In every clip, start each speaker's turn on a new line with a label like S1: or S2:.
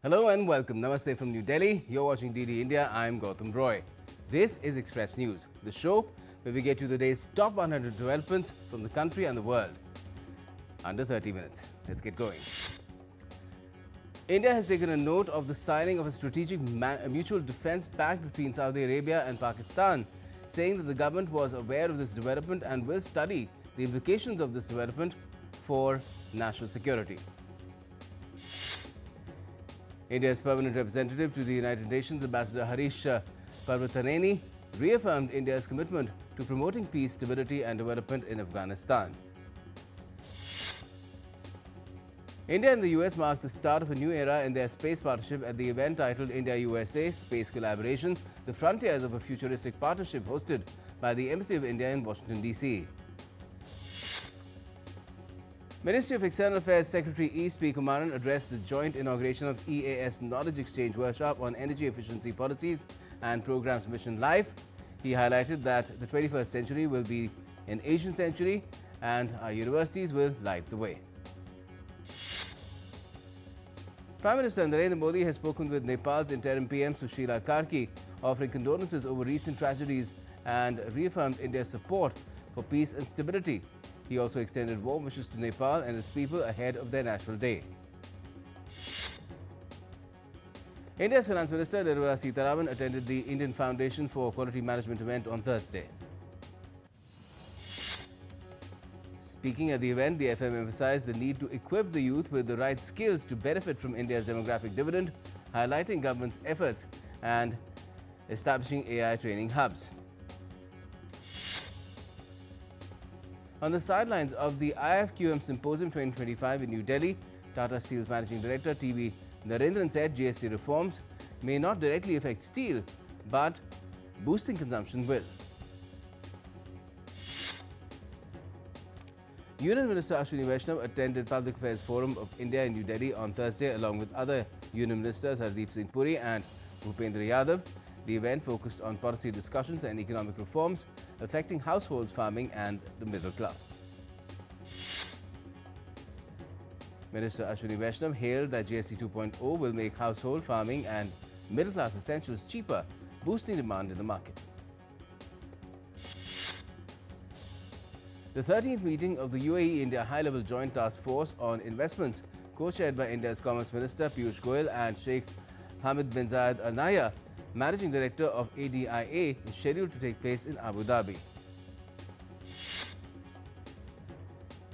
S1: Hello and welcome. Namaste from New Delhi. You're watching DD India. I'm Gautam Roy. This is Express News, the show where we get you the day's top 100 developments from the country and the world. Under 30 minutes. Let's get going. India has taken a note of the signing of a strategic mutual defense pact between Saudi Arabia and Pakistan, saying that the government was aware of this development and will study the implications of this development for national security. India's permanent representative to the United Nations, Ambassador Harish Parvatareni, reaffirmed India's commitment to promoting peace, stability and development in Afghanistan. India and the US marked the start of a new era in their space partnership at the event titled India-USA Space Collaboration, the Frontiers of a Futuristic Partnership, hosted by the Embassy of India in Washington, D.C. Ministry of External Affairs Secretary E.S.P. Kumaran addressed the joint inauguration of EAS Knowledge Exchange Workshop on Energy Efficiency Policies and Programs Mission Life. He highlighted that the 21st century will be an Asian century and our universities will light the way. Prime Minister Narendra Modi has spoken with Nepal's interim PM Sushila Karki, offering condolences over recent tragedies and reaffirmed India's support for peace and stability. He also extended warm wishes to Nepal and its people ahead of their National Day. India's Finance Minister Nirmala Sitharaman attended the Indian Foundation for Quality Management event on Thursday. Speaking at the event, the FM emphasized the need to equip the youth with the right skills to benefit from India's demographic dividend, highlighting government's efforts and establishing AI training hubs. On the sidelines of the IFQM Symposium 2025 in New Delhi, Tata Steel's Managing Director T.V. Narendran said GST reforms may not directly affect steel, but boosting consumption will. Union Minister Ashwini Vaishnav attended Public Affairs Forum of India in New Delhi on Thursday along with other Union Ministers Hardeep Singh Puri and Bhupendra Yadav. The event focused on policy discussions and economic reforms affecting households, farming and the middle class. Minister Ashwini Vaishnav hailed that GST 2.0 will make household, farming and middle class essentials cheaper, boosting demand in the market. The 13th meeting of the UAE-India High-Level Joint Task Force on Investments, co-chaired by India's Commerce Minister Piyush Goyal and Sheikh Hamad bin Zayed Al Nahyan, Managing Director of ADIA, is scheduled to take place in Abu Dhabi.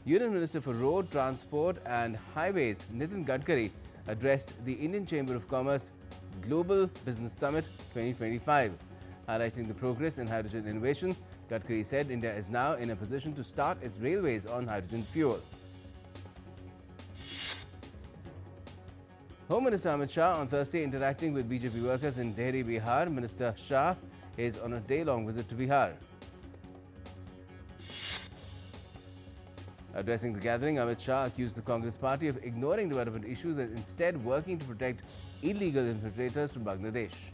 S1: Union Minister for Road, Transport and Highways Nitin Gadkari addressed the Indian Chamber of Commerce Global Business Summit 2025. Highlighting the progress in hydrogen innovation, Gadkari said India is now in a position to start its railways on hydrogen fuel. Home Minister Amit Shah on Thursday interacting with BJP workers in Dehri, Bihar. Minister Shah is on a day-long visit to Bihar. Addressing the gathering, Amit Shah accused the Congress party of ignoring development issues and instead working to protect illegal infiltrators from Bangladesh.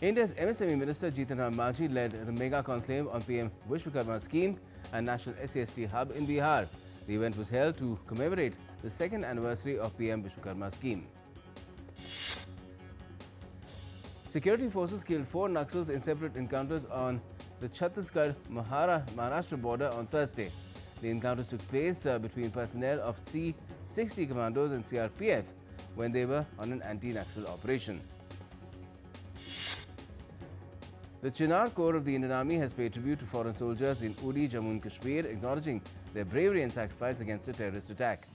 S1: India's MSME Minister Jitan Ram Manjhi led the mega conclave on PM Vishwakarma scheme and National SCST hub in Bihar. The event was held to commemorate the second anniversary of PM Vishwakarma scheme. Security forces killed 4 Naxals in separate encounters on the Chhattisgarh-Maharashtra border on Thursday. The encounters took place between personnel of C-60 commandos and CRPF when they were on an anti-Naxal operation. The Chinar Corps of the Indian Army has paid tribute to foreign soldiers in Uri, Jammu and Kashmir, acknowledging their bravery and sacrifice against a terrorist attack.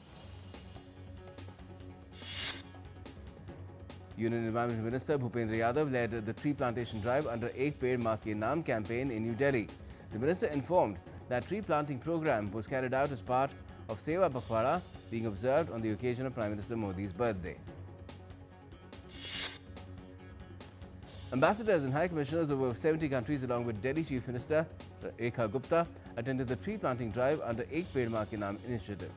S1: Union Environment Minister Bhupendra Yadav led the tree plantation drive under Ek Ped Maa Ke Naam campaign in New Delhi. The minister informed that tree planting program was carried out as part of Seva Pakhwada being observed on the occasion of Prime Minister Modi's birthday. Ambassadors and High Commissioners of over 70 countries along with Delhi Chief Minister Rekha Gupta attended the tree planting drive under Ek Ped Maa Ke Naam initiative.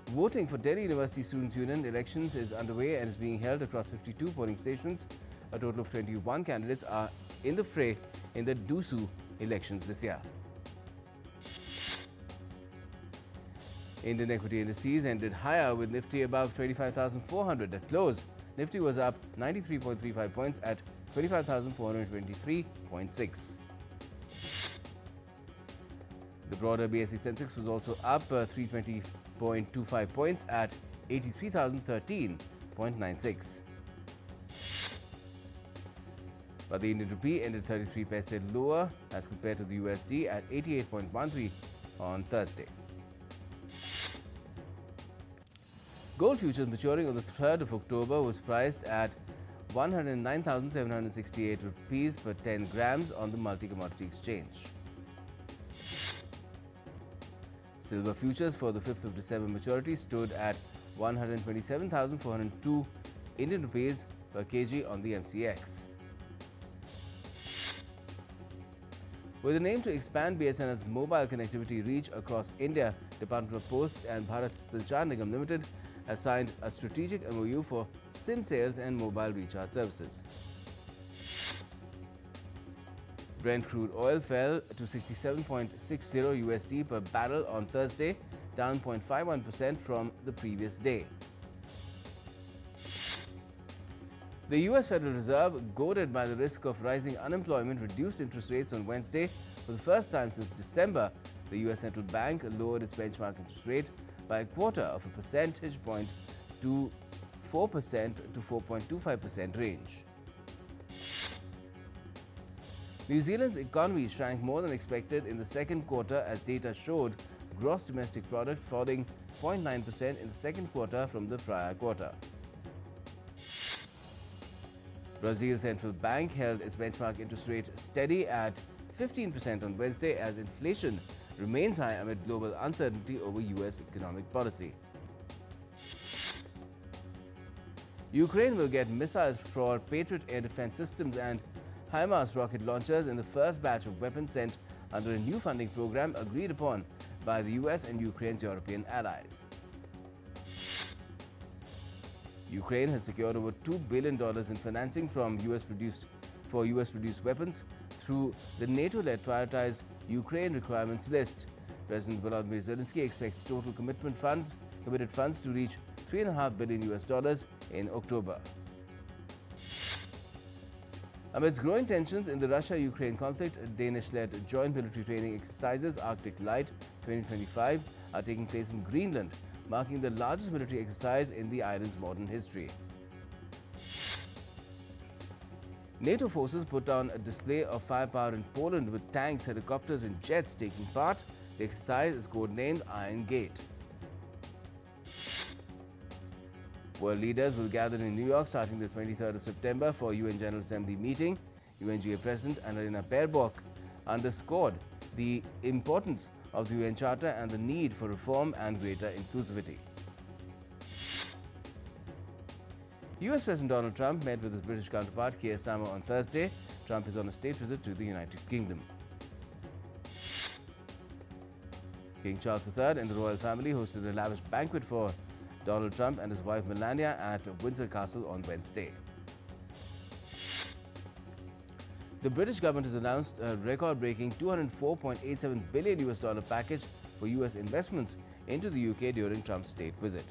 S1: Voting for Delhi University Students' Union elections is underway and is being held across 52 polling stations. A total of 21 candidates are in the fray in the DUSU elections this year. Indian equity indices ended higher with Nifty above 25,400 at close. Nifty was up 93.35 points at 25,423.6. The broader BSE Sensex was also up 320.25 points at 83,013.96. But the Indian rupee ended 33 paise lower as compared to the USD at 88.13 on Thursday. Gold futures maturing on the 3rd of October was priced at 109,768 rupees per 10 grams on the multi-commodity exchange. Silver futures for the 5th of December maturity stood at 127,402 Indian rupees per kg on the MCX. With an aim to expand BSNL's mobile connectivity reach across India, Department of Posts and Bharat Sanchar Nigam Limited have signed a strategic MOU for SIM sales and mobile recharge services. Brent crude oil fell to 67.60 USD per barrel on Thursday, down 0.51% from the previous day. The US Federal Reserve, goaded by the risk of rising unemployment, reduced interest rates on Wednesday. For the first time since December, the US Central Bank lowered its benchmark interest rate by a quarter of a percentage point to 4% to 4.25% range. New Zealand's economy shrank more than expected in the second quarter as data showed gross domestic product falling 0.9% in the second quarter from the prior quarter. Brazil's central bank held its benchmark interest rate steady at 15% on Wednesday as inflation remains high amid global uncertainty over US economic policy. Ukraine will get missiles for Patriot air defense systems and HIMARS rocket launchers in the first batch of weapons sent under a new funding program agreed upon by the US and Ukraine's European allies. Ukraine has secured over $2 billion in financing from US-produced weapons through the NATO-led prioritized Ukraine requirements list. President Volodymyr Zelensky expects total committed funds to reach $3.5 billion in October. Amidst growing tensions in the Russia-Ukraine conflict, Danish-led joint military training exercises Arctic Light 2025 are taking place in Greenland, marking the largest military exercise in the island's modern history. NATO forces put on a display of firepower in Poland with tanks, helicopters and jets taking part. The exercise is codenamed Iron Gate. World leaders will gather in New York starting the 23rd of September for UN General Assembly meeting. UNGA President Annalena Baerbock underscored the importance of the UN Charter and the need for reform and greater inclusivity. US President Donald Trump met with his British counterpart Keir Starmer on Thursday. Trump is on a state visit to the United Kingdom. King Charles III and the royal family hosted a lavish banquet for Donald Trump and his wife Melania at Windsor Castle on Wednesday. The British government has announced a record-breaking $204.87 billion package for US investments into the UK during Trump's state visit.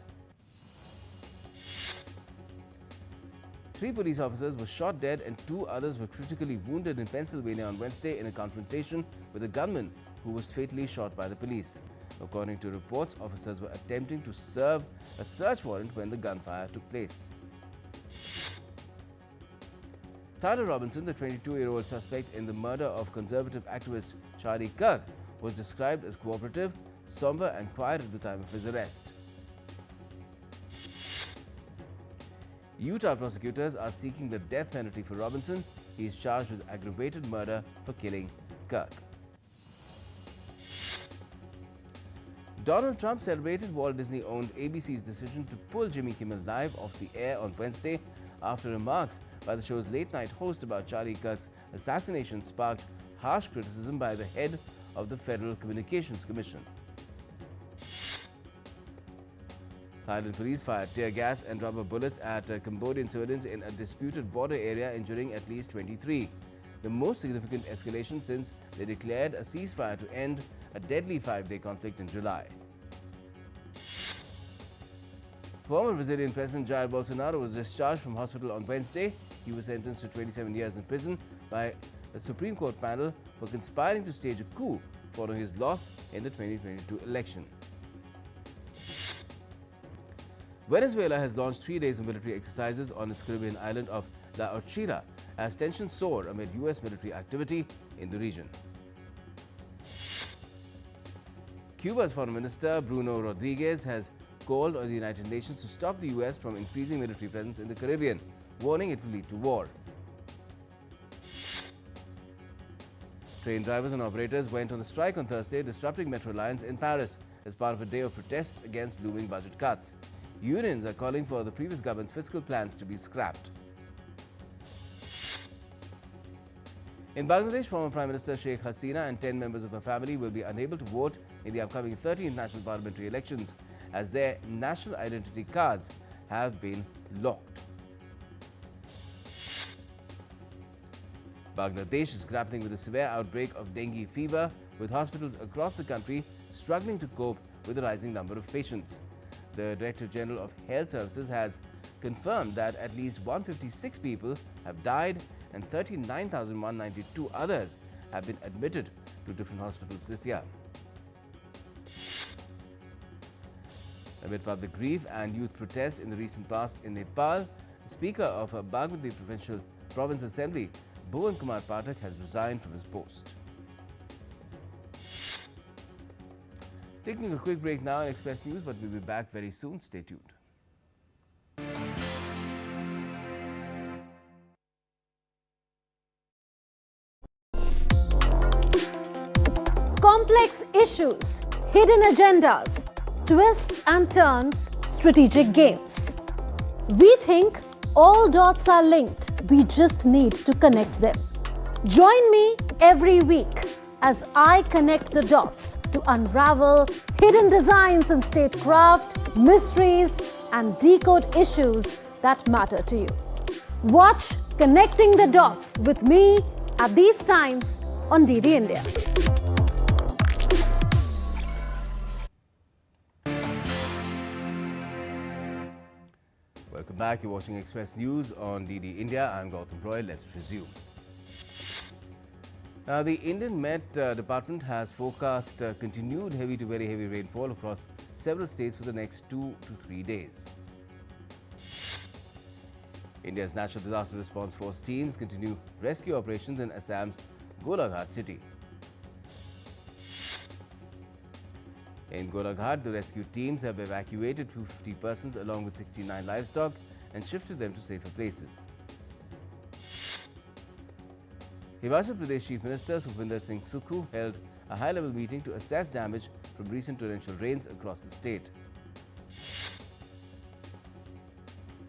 S1: 3 police officers were shot dead and 2 others were critically wounded in Pennsylvania on Wednesday in a confrontation with a gunman who was fatally shot by the police. According to reports, officers were attempting to serve a search warrant when the gunfire took place. Tyler Robinson, the 22-year-old suspect in the murder of conservative activist Charlie Kirk, was described as cooperative, somber and quiet at the time of his arrest. Utah prosecutors are seeking the death penalty for Robinson. He is charged with aggravated murder for killing Kirk. Donald Trump celebrated Walt Disney-owned ABC's decision to pull Jimmy Kimmel Live off the air on Wednesday after remarks by the show's late-night host about Charlie Kirk's assassination sparked harsh criticism by the head of the Federal Communications Commission. Thailand police fired tear gas and rubber bullets at Cambodian civilians in a disputed border area, injuring at least 23. The most significant escalation since they declared a ceasefire to end a deadly 5-day conflict in July. Former Brazilian President Jair Bolsonaro was discharged from hospital on Wednesday. He was sentenced to 27 years in prison by a Supreme Court panel for conspiring to stage a coup following his loss in the 2022 election. Venezuela has launched 3 days of military exercises on its Caribbean island of La Orchila as tensions soar amid U.S. military activity in the region. Cuba's Foreign Minister Bruno Rodriguez has called on the United Nations to stop the U.S. from increasing military presence in the Caribbean, warning it will lead to war. Train drivers and operators went on a strike on Thursday, disrupting metro lines in Paris as part of a day of protests against looming budget cuts. Unions are calling for the previous government's fiscal plans to be scrapped. In Bangladesh, former Prime Minister Sheikh Hasina and 10 members of her family will be unable to vote in the upcoming 13th national parliamentary elections as their national identity cards have been locked. Bangladesh is grappling with a severe outbreak of dengue fever, with hospitals across the country struggling to cope with the rising number of patients. The Director General of Health Services has confirmed that at least 156 people have died and 39,192 others have been admitted to different hospitals this year. Amid public grief and youth protests in the recent past in Nepal, the Speaker of Bagmati Province Assembly, Bhuvan Kumar Pathak, has resigned from his post. Taking a quick break now in Express News, but we'll be back very soon. Stay tuned.
S2: Complex issues, hidden agendas, twists and turns, strategic games. We think all dots are linked. We just need to connect them. Join me every week as I connect the dots to unravel hidden designs in statecraft, mysteries, and decode issues that matter to you. Watch Connecting the Dots with me at these times on DD India.
S1: Welcome back. You're watching Express News on DD India. I'm Gautam Roy. Let's resume. Now, the Indian Met Department has forecast continued heavy to very heavy rainfall across several states for the next 2 to 3 days. India's National Disaster Response Force teams continue rescue operations in Assam's Golaghat city. In Golaghat, the rescue teams have evacuated 250 persons along with 69 livestock and shifted them to safer places. Himachal Pradesh Chief Minister Sukhvinder Singh Sukhu held a high-level meeting to assess damage from recent torrential rains across the state.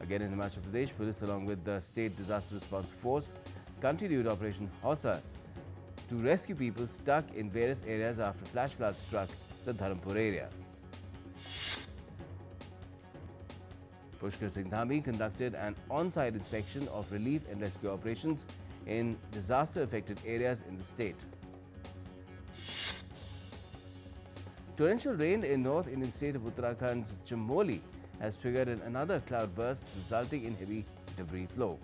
S1: Again in Himachal Pradesh, police along with the State Disaster Response Force continued Operation Hausa to rescue people stuck in various areas after flash floods struck the Dharampur area. Pushkar Singh Dhami conducted an on-site inspection of relief and rescue operations in disaster-affected areas in the state. Torrential rain in North Indian state of Uttarakhand's Chamoli has triggered another cloudburst, resulting in heavy debris flow.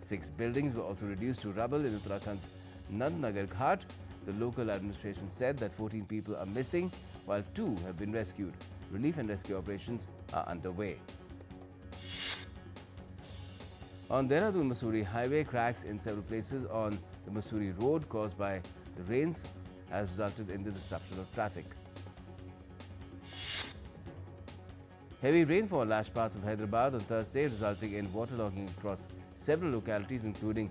S1: 6 buildings were also reduced to rubble in Uttarakhand's Nandnagar Ghat. The local administration said that 14 people are missing, while 2 have been rescued. Relief and rescue operations are underway. On Dehradun-Mussoorie highway, cracks in several places on the Mussoorie road caused by the rains has resulted in the disruption of traffic. Heavy rainfall lashed parts of Hyderabad on Thursday, resulting in waterlogging across several localities including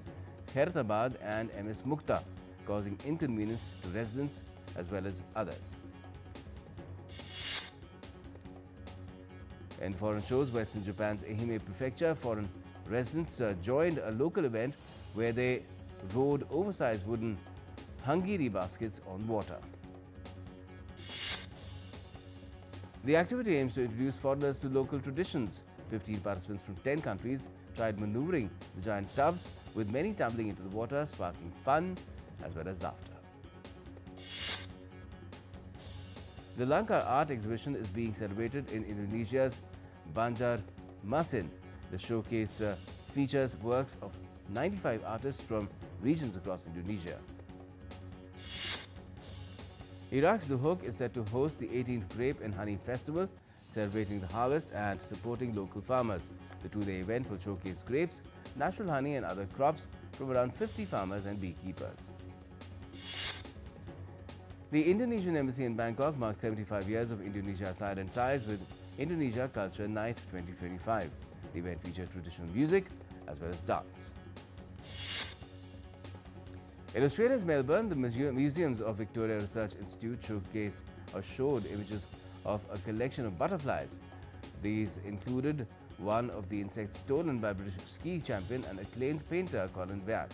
S1: Khairatabad and MS Mukta, causing inconvenience to residents as well as others. In foreign shows, Western Japan's Ehime Prefecture, foreign residents joined a local event where they rode oversized wooden hangiri baskets on water. The activity aims to introduce foreigners to local traditions. 15 participants from 10 countries tried maneuvering the giant tubs, with many tumbling into the water, sparking fun as well as laughter. The Lanka art exhibition is being celebrated in Indonesia's Banjarmasin. The showcase features works of 95 artists from regions across Indonesia. Iraq's Duhok is set to host the 18th Grape and Honey Festival, celebrating the harvest and supporting local farmers. The two-day event will showcase grapes, natural honey and other crops from around 50 farmers and beekeepers. The Indonesian Embassy in Bangkok marked 75 years of Indonesia-Thailand ties with Indonesia Culture Night 2025. The event featured traditional music as well as dance. In Australia's Melbourne, the Museums of Victoria Research Institute showed images of a collection of butterflies. These included one of the insects stolen by British ski champion and acclaimed painter Colin Wyatt.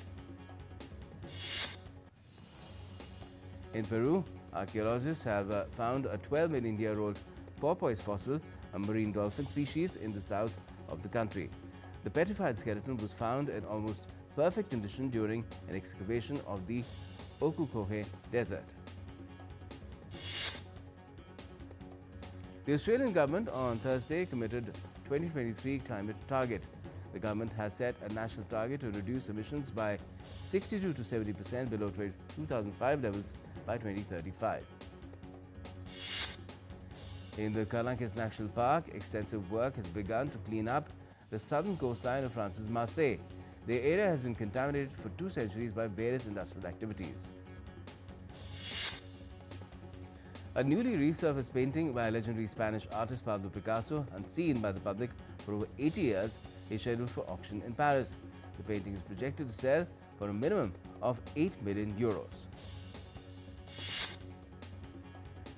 S1: In Peru, archaeologists have found a 12 million year old porpoise fossil, a marine dolphin species, in the south of the country. The petrified skeleton was found in almost perfect condition during an excavation of the Okukohe Desert. The Australian government on Thursday committed 2023 climate target. The government has set a national target to reduce emissions by 62 to 70% below 2005 levels by 2035. In the Carlanques National Park, extensive work has begun to clean up the southern coastline of France's Marseille. The area has been contaminated for 2 centuries by various industrial activities. A newly resurfaced painting by legendary Spanish artist Pablo Picasso, unseen by the public for over 80 years, is scheduled for auction in Paris. The painting is projected to sell for a minimum of 8 million euros.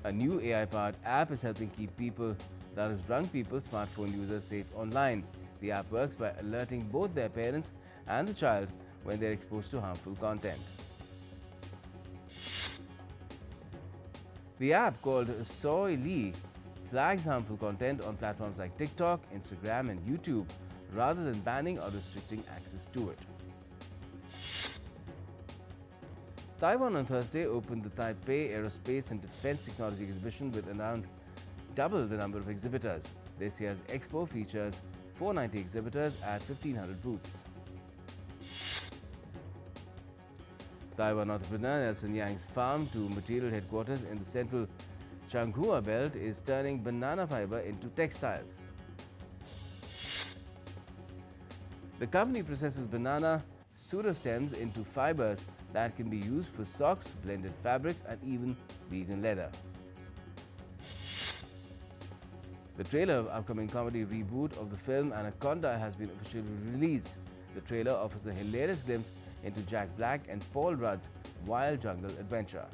S1: A new AI-powered app is helping keep people, that is young people, smartphone users, safe online. The app works by alerting both their parents and the child when they are exposed to harmful content. The app, called Soy Lee, flags harmful content on platforms like TikTok, Instagram and YouTube rather than banning or restricting access to it. Taiwan on Thursday opened the Taipei Aerospace and Defense Technology Exhibition with around double the number of exhibitors. This year's expo features 490 exhibitors at 1,500 booths. Taiwan entrepreneur Nelson Yang's farm to material headquarters in the central Changhua belt is turning banana fiber into textiles. The company processes banana pseudostems into fibers that can be used for socks, blended fabrics and even vegan leather. The trailer of upcoming comedy reboot of the film Anaconda has been officially released. The trailer offers a hilarious glimpse into Jack Black and Paul Rudd's wild jungle adventure.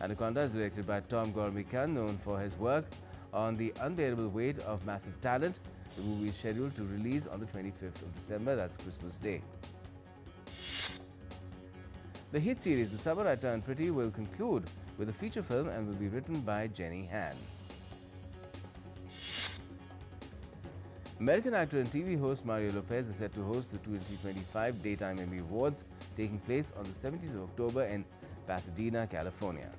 S1: Anaconda is directed by Tom Gormican, known for his work on The Unbearable Weight of Massive Talent. The movie is scheduled to release on the 25th of December, that's Christmas Day. The hit series The Summer I Turned Pretty will conclude with a feature film and will be written by Jenny Han. American actor and TV host Mario Lopez is set to host the 2025 Daytime Emmy Awards, taking place on the 17th of October in Pasadena, California.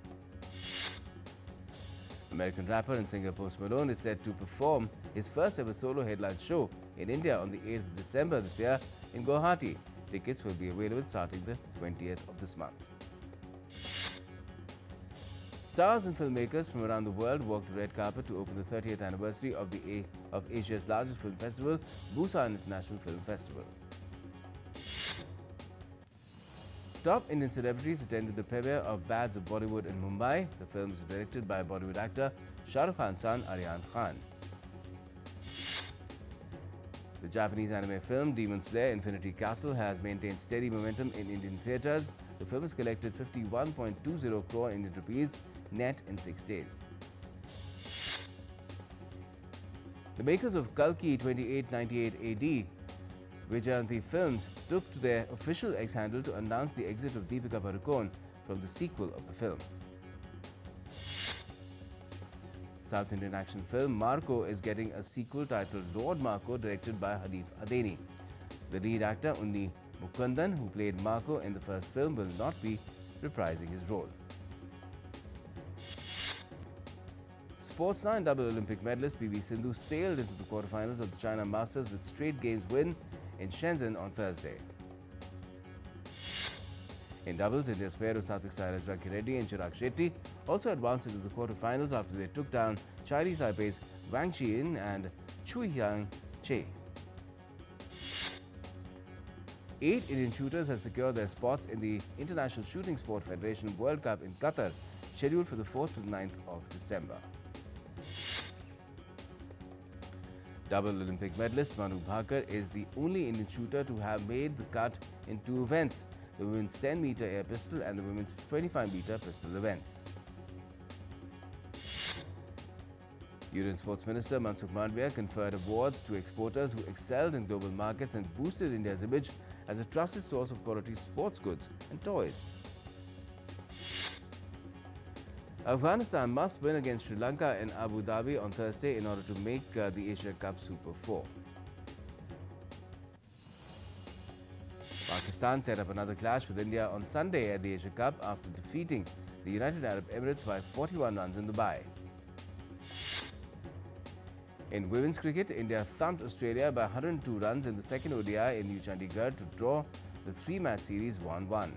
S1: American rapper and singer Post Malone is set to perform his first ever solo headline show in India on the 8th of December this year in Guwahati. Tickets will be available starting the 20th of this month. Stars and filmmakers from around the world walked the red carpet to open the 30th anniversary of Asia's largest film festival, Busan International Film Festival. Top Indian celebrities attended the premiere of Bads of Bollywood in Mumbai. The film is directed by Bollywood actor Shah Rukh Khan's son Aryan Khan. The Japanese anime film Demon Slayer Infinity Castle has maintained steady momentum in Indian theatres. The film has collected 51.20 crore Indian rupees net in 6 days. The makers of Kalki 2898 AD, Vijayanthi Films, took to their official X handle to announce the exit of Deepika Padukone from the sequel of the film. South Indian action film Marco is getting a sequel titled Lord Marco, directed by Hanif Adeni. The lead actor Unni Mukundan, who played Marco in the first film, will not be reprising his role. sports now, and double Olympic medalist PV Sindhu sailed into the quarterfinals of the China Masters with straight games win in Shenzhen on Thursday. In doubles, India's pair of Satvik Sairaj Rankireddy and Chirag Shetty also advanced into the quarterfinals after they took down Chinese Taipei's Wang Xiyin and Chui Yang Che. 8 Indian shooters have secured their spots in the International Shooting Sport Federation World Cup in Qatar, scheduled for the 4th to 9th of December. Double Olympic medalist Manu Bhaker is the only Indian shooter to have made the cut in 2 events, the women's 10-meter air pistol and the women's 25-meter pistol events. Union Sports Minister Mansukh Mandavia conferred awards to exporters who excelled in global markets and boosted India's image as a trusted source of quality sports goods and toys. Afghanistan must win against Sri Lanka in Abu Dhabi on Thursday in order to make the Asia Cup Super 4. Pakistan set up another clash with India on Sunday at the Asia Cup after defeating the United Arab Emirates by 41 runs in Dubai. In women's cricket, India thumped Australia by 102 runs in the second ODI in New Chandigarh to draw the 3-match series 1-1.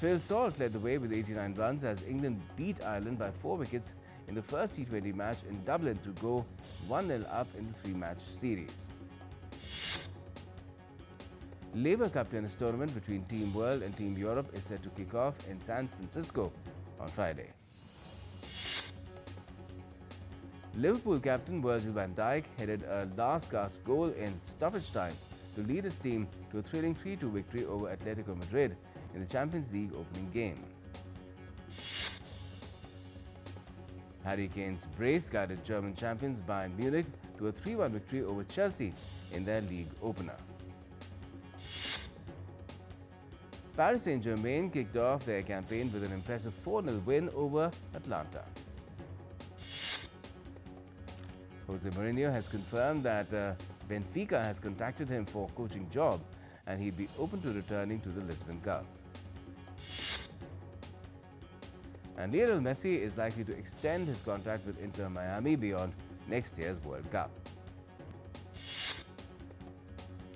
S1: Phil Salt led the way with 89 runs as England beat Ireland by 4 wickets in the first T20 match in Dublin to go 1-0 up in the 3-match series. Labour Cup tennis tournament between Team World and Team Europe is set to kick off in San Francisco on Friday. Liverpool captain Virgil van Dijk headed a last-gasp goal in stoppage time to lead his team to a thrilling 3-2 victory over Atletico Madrid in the Champions League opening game. Harry Kane's brace guided German champions Bayern Munich to a 3-1 victory over Chelsea in their league opener. Paris Saint-Germain kicked off their campaign with an impressive 4-0 win over Atlanta. Jose Mourinho has confirmed that Benfica has contacted him for a coaching job and he'd be open to returning to the Lisbon Cup. And Lionel Messi is likely to extend his contract with Inter Miami beyond next year's World Cup.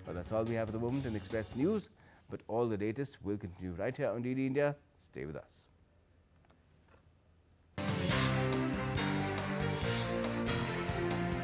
S1: Well, that's all we have at the moment in Express News, but all the latest will continue right here on DD India. Stay with us.